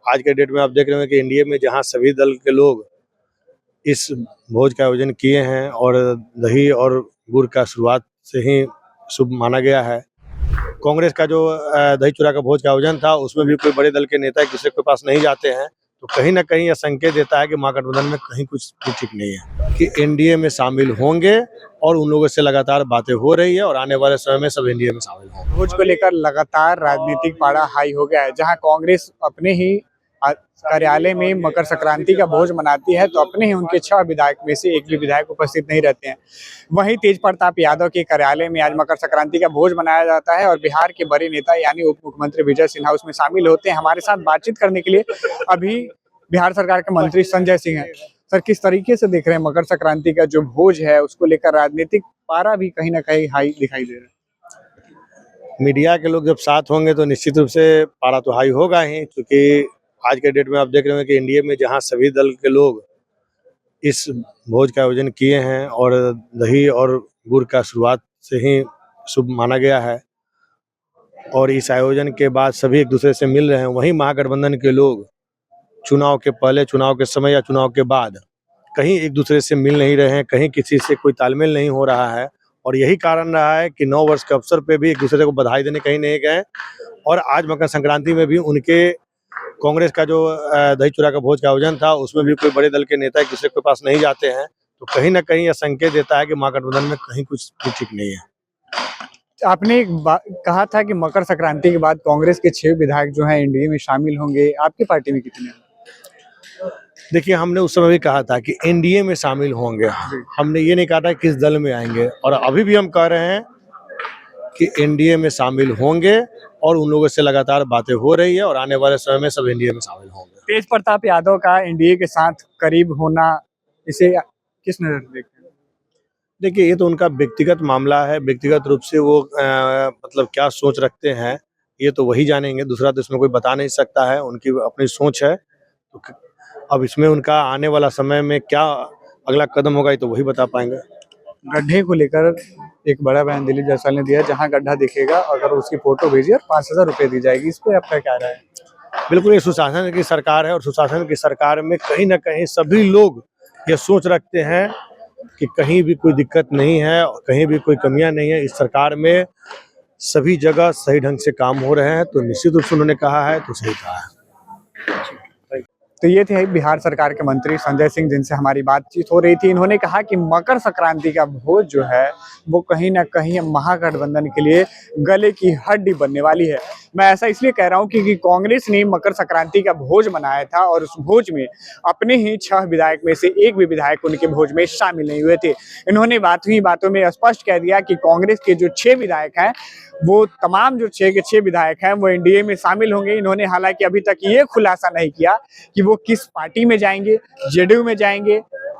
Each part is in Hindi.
आज के डेट में आप देख रहे हैं कि एनडीए में जहां सभी दल के लोग इस भोज का आयोजन किए हैं और दही और गुड़ का शुरुआत से ही शुभ माना गया है। कांग्रेस का जो दही चूड़ा का भोज का आयोजन था उसमें भी कोई बड़े दल के नेता एक दूसरे के पास नहीं जाते हैं, तो कहीं ना कहीं यह संकेत देता है कि महागठबंधन में कहीं कुछ भी ठीक नहीं है कि एनडीए में शामिल होंगे और उन लोगों से लगातार बातें हो रही है और आने वाले समय में सब एनडीए में शामिल होंगे। भोज को लेकर लगातार राजनीतिक पारा हाई हो गया है। जहां कांग्रेस अपने ही कार्यालय में मकर संक्रांति का भोज मनाती है तो अपने ही उनके 6 विधायक में से एक भी विधायक उपस्थित नहीं रहते हैं। वहीं तेज प्रताप यादव के कार्यालय में आज मकर संक्रांति का भोज मनाया जाता है और बिहार के बड़े नेता यानी उप मुख्यमंत्री विजय सिन्हा उसमें शामिल होते हैं। हमारे साथ बातचीत करने के लिए अभी बिहार सरकार के मंत्री संजय सिंह हैं। सर, किस तरीके से देख रहे हैं मकर संक्रांति का जो भोज है उसको लेकर राजनीतिक पारा भी कहीं ना कहीं हाई दिखाई दे रहा है? मीडिया के लोग जब साथ होंगे तो निश्चित रूप से पारा तो हाई होगा ही, क्योंकि आज के डेट में आप देख रहे हैं कि एनडीए में जहां सभी दल के लोग इस भोज का आयोजन किए हैं और दही और गुड़ का शुरुआत से ही शुभ माना गया है और इस आयोजन के बाद सभी एक दूसरे से मिल रहे हैं। वहीं महागठबंधन के लोग चुनाव के पहले, चुनाव के समय या चुनाव के बाद कहीं एक दूसरे से मिल नहीं रहे हैं, कहीं किसी से कोई तालमेल नहीं हो रहा है और यही कारण रहा है कि 9 वर्ष के अवसर पे भी एक दूसरे को बधाई देने कहीं नहीं गए और आज मकर संक्रांति में भी उनके कांग्रेस का जो दही चूड़ा का भोज का आयोजन था उसमें भी कोई बड़े दल के नेता एक दूसरे के पास नहीं जाते हैं, तो कहीं ना कहीं यह संकेत देता है कि महागठबंधन में कहीं कुछ भी ठीक नहीं है। आपने एक कहा था कि मकर संक्रांति के बाद कांग्रेस के 6 विधायक जो हैं एनडीए में शामिल होंगे। आपकी पार्टी में कितने हैं? देखिए, हमने उस समय भी कहा था कि एनडीए में शामिल होंगे, हमने ये नहीं कहा था किस दल में आएंगे और अभी भी हम कह रहे हैं कि एनडीए में शामिल होंगे और उन लोगों से लगातार बातें हो रही है और आने वाले समय में सब एनडीए में शामिल होंगे। तेज प्रताप यादव का एनडीए के साथ करीब होना, इसे किस नजर से देखते हैं? देखिए, ये तो उनका व्यक्तिगत मामला है, व्यक्तिगत रूप से वो मतलब क्या सोच रखते हैं ये तो वही जानेंगे, दूसरा तो इसमें कोई बता नहीं सकता है, उनकी अपनी सोच है। तो अब इसमें उनका आने वाला समय में क्या अगला कदम होगा ये तो वही बता पाएंगे। गड्ढे को लेकर एक बड़ा बयान दिलीप जायसवाल ने दिया, जहां गड्ढा दिखेगा अगर उसकी फोटो भेजिए और 5,000 रुपये दी जाएगी। इस पे आपका क्या राय है? बिल्कुल, ये सुशासन की सरकार है और सुशासन की सरकार में कहीं ना कहीं सभी लोग ये सोच रखते हैं कि कहीं भी कोई दिक्कत नहीं है, कहीं भी कोई कमियां नहीं है। इस सरकार में सभी जगह सही ढंग से काम हो रहे हैं, तो निश्चित रूप से उन्होंने कहा है तो सही कहा है। तो ये थे बिहार सरकार के मंत्री संजय सिंह, जिनसे हमारी बातचीत हो रही थी। इन्होंने कहा कि मकर संक्रांति का भोज जो है वो कहीं ना कहीं महागठबंधन के लिए गले की हड्डी बनने वाली है। मैं ऐसा इसलिए कह रहा हूं क्योंकि कांग्रेस ने मकर संक्रांति का भोज मनाया था और उस भोज में अपने ही 6 विधायक में से एक भी विधायक उनके भोज में शामिल नहीं हुए थे। इन्होंने बातों में स्पष्ट कह दिया कि कांग्रेस के जो 6 विधायक हैं वो तमाम जो 6 के 6 विधायक हैं वो एनडीए में शामिल होंगे। इन्होंने हालांकि अभी तक ये खुलासा नहीं किया कि वो किस पार्टी में जाएंगे, जेडीयू में जाएंगे,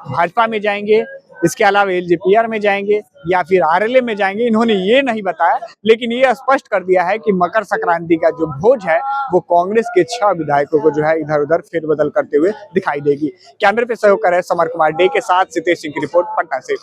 भाजपा में जाएंगे, इसके अलावा एलजेपीआर में जाएंगे या फिर आरएलए में जाएंगे। इन्होंने ये नहीं बताया, लेकिन ये स्पष्ट कर दिया है कि मकर संक्रांति का जो भोज है वो कांग्रेस के 6 विधायकों को जो है इधर उधर फेरबदल करते हुए दिखाई देगी। कैमरे पे सहयोग कर रहे समर कुमार डे के साथ सितेश सिंह की रिपोर्ट पटना से।